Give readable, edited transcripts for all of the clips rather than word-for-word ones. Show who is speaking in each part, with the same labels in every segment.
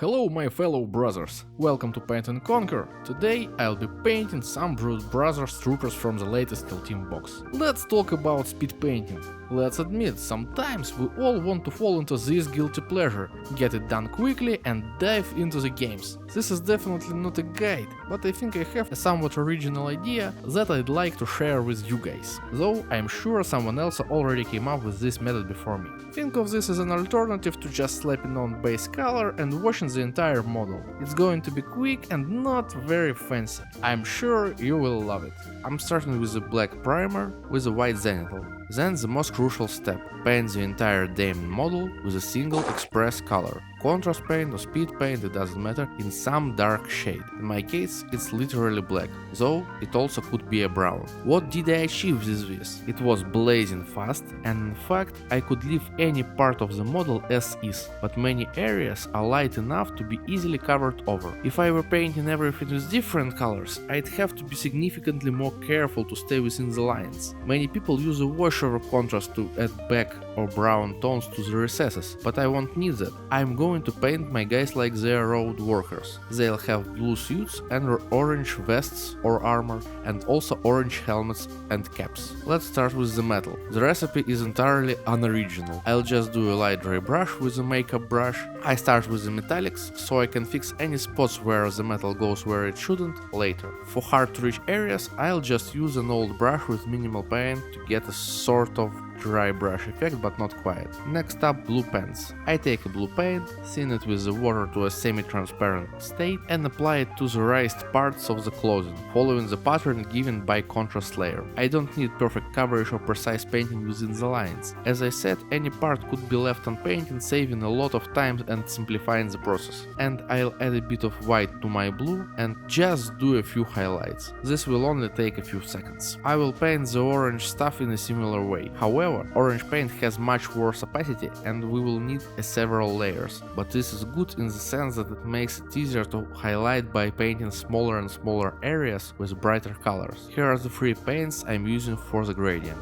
Speaker 1: Hello my fellow brothers, welcome to Paint and Conquer. Today I'll be painting some Brood Brothers troopers from the latest Kill Team box. Let's talk about speed painting. Let's admit, sometimes we all want to fall into this guilty pleasure, get it done quickly and dive into the games. This is definitely not a guide, but I think I have a somewhat original idea that I'd like to share with you guys, though I'm sure someone else already came up with this method before me. Think of this as an alternative to just slapping on base color and washing the entire model. It's going to be quick and not very fancy. I'm sure you will love it. I'm starting with a black primer with a white zenithal. Then the most crucial step, paint the entire daemon model with a single express color. Contrast paint or speed paint, it doesn't matter, in some dark shade. In my case, it's literally black, though it also could be a brown. What did I achieve with this? It was blazing fast, and in fact I could leave any part of the model as is, but many areas are light enough to be easily covered over. If I were painting everything with different colors, I'd have to be significantly more careful to stay within the lines. Many people use a wash over contrast to add black or brown tones to the recesses, but I won't need that. I'm going to paint my guys like they're road workers. They'll have blue suits and orange vests or armor, and also orange helmets and caps. Let's start with the metal. The recipe is entirely unoriginal. I'll just do a light dry brush with a makeup brush. I start with the metallics, so I can fix any spots where the metal goes where it shouldn't later. For hard to reach areas, I'll just use an old brush with minimal paint to get a sort of dry brush effect, but not quite. Next up, blue pens. I take a blue paint, thin it with the water to a semi-transparent state, and apply it to the raised parts of the clothing, following the pattern given by contrast layer. I don't need perfect coverage or precise painting within the lines. As I said, any part could be left unpainted, saving a lot of time and simplifying the process. And I'll add a bit of white to my blue and just do a few highlights. This will only take a few seconds. I will paint the orange stuff in a similar way. However, orange paint has much worse opacity and we will need several layers, but this is good in the sense that it makes it easier to highlight by painting smaller and smaller areas with brighter colors. Here are the three paints I'm using for the gradient.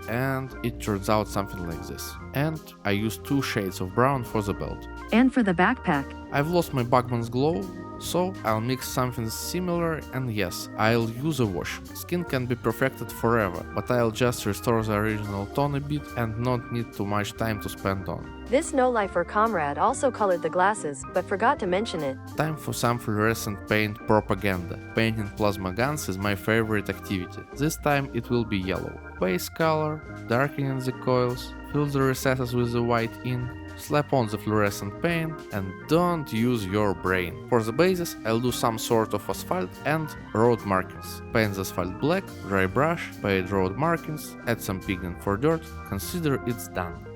Speaker 1: And it turns out something like this. And I use two shades of brown for the belt.
Speaker 2: And for the backpack.
Speaker 1: I've lost my Bugman's glow, so I'll mix something similar, and yes, I'll use a wash. Skin can be perfected forever, but I'll just restore the original tone a bit and not need too much time to spend on.
Speaker 2: This no-lifer comrade also colored the glasses, but forgot to mention it.
Speaker 1: Time for some fluorescent paint propaganda. Painting plasma guns is my favorite activity. This time it will be yellow. Base color, darkening the coils, fill the recesses with the white ink, slap on the fluorescent paint, and don't use your brain. For the bases, I'll do some sort of asphalt and road markings. Paint the asphalt black, dry brush, paint road markings, add some pigment for dirt, consider it's done.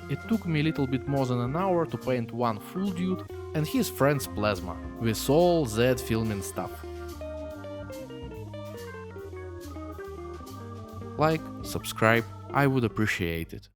Speaker 1: It took me a little bit more than an hour to paint one full dude and his friend's plasma, with all that filming stuff. Like, subscribe, I would appreciate it.